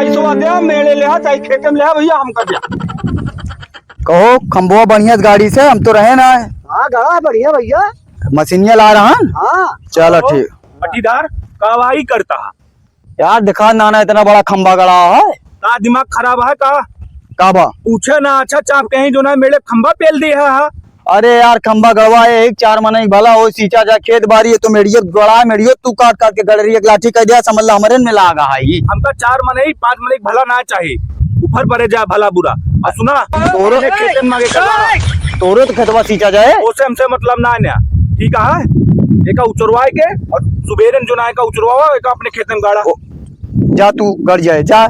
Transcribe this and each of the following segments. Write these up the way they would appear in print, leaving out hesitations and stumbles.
पैसवा दे मेरे ले चाहे खेते में ले भैया हम कर दिया। कहो खम्बो बढ़िया गाड़ी से हम तो रहे ना। हाँ गड़ा बढ़िया भैया, मशीनिया ला रहा है। हाँ चलो ठीक। पट्टीदार कार्रवाई करता है यार दिखा नाना इतना बड़ा खम्बा गड़ा है। का दिमाग खराब है का काबा पूछे ना अच्छा चाप कहीं जो ना मेरे खंबा पेल दिया है। अरे यार खम्बा गड़वा है एक 4 महीने भला हो सींचा जा खेत बारी है तो मेड़ियो गड़ा है मेड़ियो तू काट काट के गड़ रही है लाठी कह दिया समझ ला हमारे में लागा है। हमका 4 महीने 5 महीने भला ना चाहिए ऊपर पड़े जाए भला बुरा और सुना तोरो खेतन मांगे तोरो तो खेतवा सींचा जाए ओसे हमसे मतलब ना आने ठीक है। एक उचरवाए के और सुबेरन जो ना का उचरवा एक अपने खेत में गाड़ा जा तू गड़ जाए जा।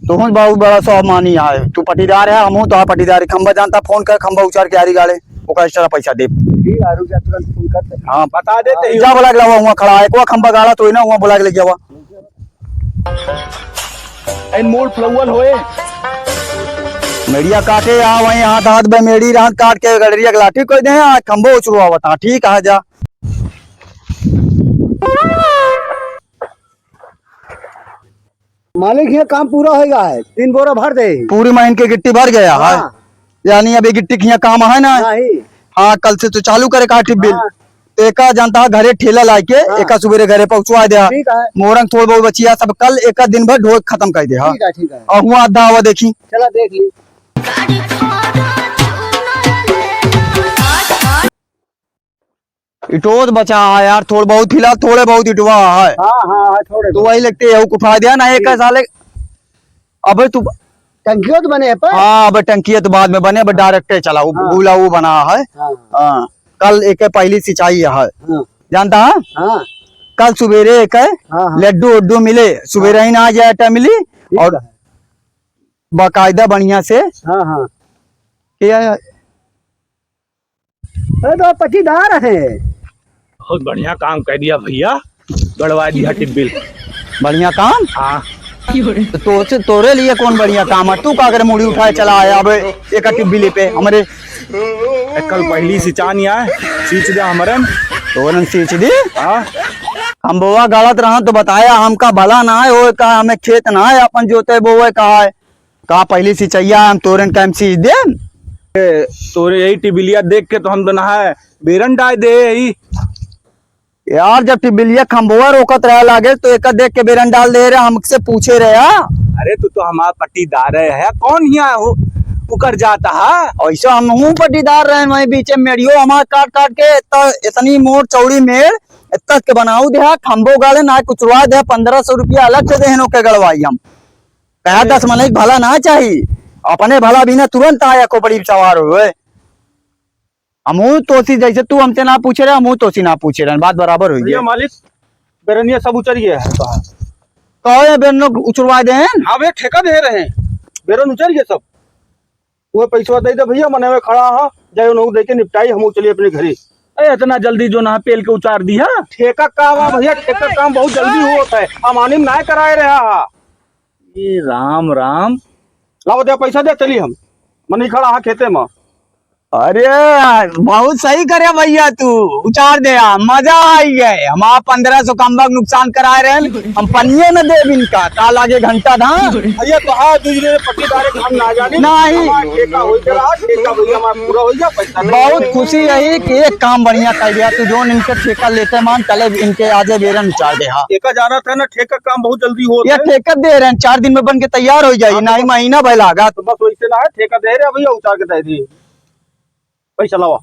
तो बहुत बड़ा स्वाभिमानी है तू पटीदार है हम तो पटीदार खंबा जानता फोन कर खंबा उचार के आरी गाड़े ओका एक्स्ट्रा पैसा दे। तुरंत फोन करते। हाँ बता देते जा बोला के हुआ खड़ा है खंबा गाड़ा तो ना हुआ बोला के लेके हुआ इन मोड़ फ्लवल होए मेड़िया काटे आ वही हाथ हाथ में मेड़ी रात काट के गड़रिया के लाठी कोई दे खंबो उचरुआ बता ठीक है जा। मालिक ये काम पूरा हो गया है, 3 बोरा भर दे। पूरी महीने की गिट्टी भर गया है। यानी अभी गिट्टी की काम है ना। हाँ कल से तो चालू करे का टिप बिल एका जानता है घरे ठेला ला के एका सुबेरे घरे पहुंचवा दे मोरंग थोड़ा बहुत बचिया सब कल एक दिन भर ढोक खत्म कर दे। ठीक है और हुआ आधा हुआ देखी चला देख ली। इटोत बचा है यार थोड़ा बहुत फिलहाल थोड़े बहुत इटवा है। हाँ थोड़े तो वही लगते है उठा दिया ना एक साले अब तू टंकियों तो बने पर। हाँ अब टंकी तो बाद में बने अब डायरेक्ट चला गुला वो बना है। हाँ कल एक पहली सिंचाई है जानता है। हाँ कल सुबेरे एक लड्डू उड्डू मिले सुबेरे ही ना जाए मिली और बाकायदा बढ़िया से। हाँ क्या अरे तो पट्टीदार है बहुत बढ़िया काम कर दिया भैया गड़वा दिया टिप बिल बढ़िया काम। हाँ तो तोरे लिए कौन बढ़िया काम है तू का अगर मुड़ी उठाए चला आया अब एक टिप बिल पे हमारे कल पहली सिंचाई है सींच दिया हमारे तो सींच दी। हाँ हम बोआ गलत रहा तो बताया हमका भला ना है वो कहा हमें खेत ना है अपन जोते बोए कहा है कहा पहली सिंचैया हम तोरन का सींच दे तोरे यही टिबिलिया देख के तो हम तो ना है बेरन डाल दे यही यार जब टिबिलिया खम्बोआ रोकत रहा लागे तो एक देख के बेरन डाल दे रहे हमसे पूछे रहे। अरे तू तो हमारा पट्टीदार है कौन यहाँ हो उकर जाता है ऐसा हम हूँ पट्टीदार रहे वही बीच में मेड़ियो हमारा काट काट के इतनी मोड़ चौड़ी मेड़ इतना के बनाऊ दे खम्बो गाड़े ना कुचवा दे 1500 रुपया अलग से देहनों के गड़वाई हम कहा 10 महीने भला ना चाहिए अपने भला भी ना तुरंत आया को बड़ी सवार हुए हमू तोसी जैसे तू हमसे ना पूछे रहे हमू तोसी ना पूछे रहे बात बराबर हुई है। मालिक बेरनिया सब उचर गया है कहो बेरनो उचरवा दे हाँ भैया ठेका दे रहे हैं बेरन उचर गया सब वो पैसा दे दे भैया मने में खड़ा है जाए नौ दे के निपटाई हम चलिए अपने घरे। अरे इतना जल्दी जो ना पेल के उतार दिया ठेका काम है भैया ठेका काम बहुत जल्दी होता है अमानी में ना कराए रहा ये राम राम लाओ दे पैसा दे चलिए हम मनी खड़ा है खेते में। अरे बहुत सही करे भैया तू उचार दे मजा आई गए हम 1500 कम नुकसान कराए रहे हम पनिये न दे इनका काल आगे घंटा था भैया तो हाँ दूसरे पट्टीदार हम ना जाने नहीं ठेका हो गया ठेका भैया हमारा पूरा हो गया पैसा बहुत खुशी रही कि एक काम बढ़िया कर दिया तू जो इनके ठेका लेते मान चले इनके आजे बेरन उचार दे। हाँ ठेका जाना था ना ठेका काम बहुत जल्दी हो ये ठेका दे रहे हैं 4 दिन में बन के तैयार हो जाये ना ही महीना भर लागा तो बस वैसे ना है ठेका दे रहे भैया उतार के दे दिए पैसा लावा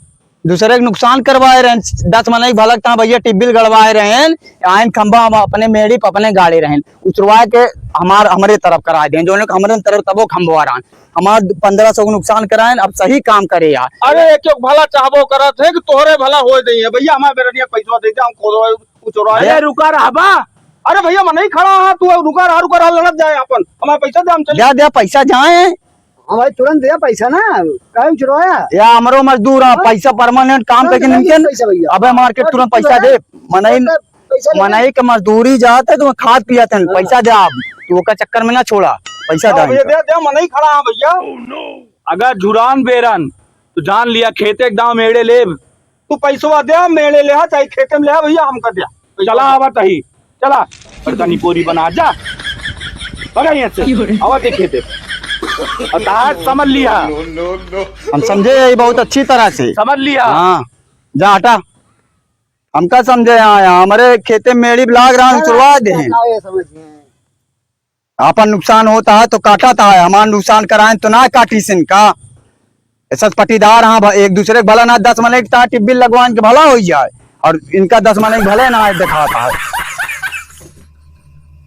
दूसरे के नुकसान करवाए रहे 10 महीने भलक था भैया टिबिल गड़वाए रहे आयन खंबा हम अपने मेड़ी पर अपने गाड़े रहे उचरवा के हमारे तरफ करा दे जो हमारे तरफ तबो खंबवा रहा हमारे 1500 नुकसान कराए अब सही काम करे यार। अरे एक भला चाहबो करा थे कि तोहरे भला हो दे भैया हमारे बेरनिया पैसा दे दे हम खुद उचरवा रुका रहा बा। अरे भैया मैं नहीं खड़ा है तू रुका रहा लड़त जाए अपन हमारे पैसा दे हम चले दे पैसा जाए हमारे तुरंत दिया पैसा ना कहीं चुराया या हमारो मजदूर पैसा परमानेंट काम करके निकल अबे मार्केट तुरंत पैसा दे मनाई के मजदूरी जाते तो खाद पियाते पैसा दे आप तू का चक्कर में ना छोड़ा पैसा दे मनाई खड़ा है भैया अगर झुरान बेरन तो जान लिया खेते एकदम मेड़े ले तू पैसा दे मेड़े ले चाहे खेते में ले भैया हम कर दिया चला आवा तही चला बर्तनी पूरी बना जा भगा यहाँ से आवा के खेते और तार समझ लिया हम समझे यही बहुत अच्छी तरह से। समझ लिया। हाँ जा हटा, हम का समझे यहाँ हमारे खेते में मेड़ी लाग रहा छुड़वा दे। ये समझ गए। आपन नुकसान होता है तो काटा था, हमारा नुकसान कराएं तो ना काटी सिन का। ऐसा पटीदार हाँ एक दूसरे के भला ना 10 मने टिब्बी लगवान के भला हो जाए और इनका 10 मने भले ना दिखाता है।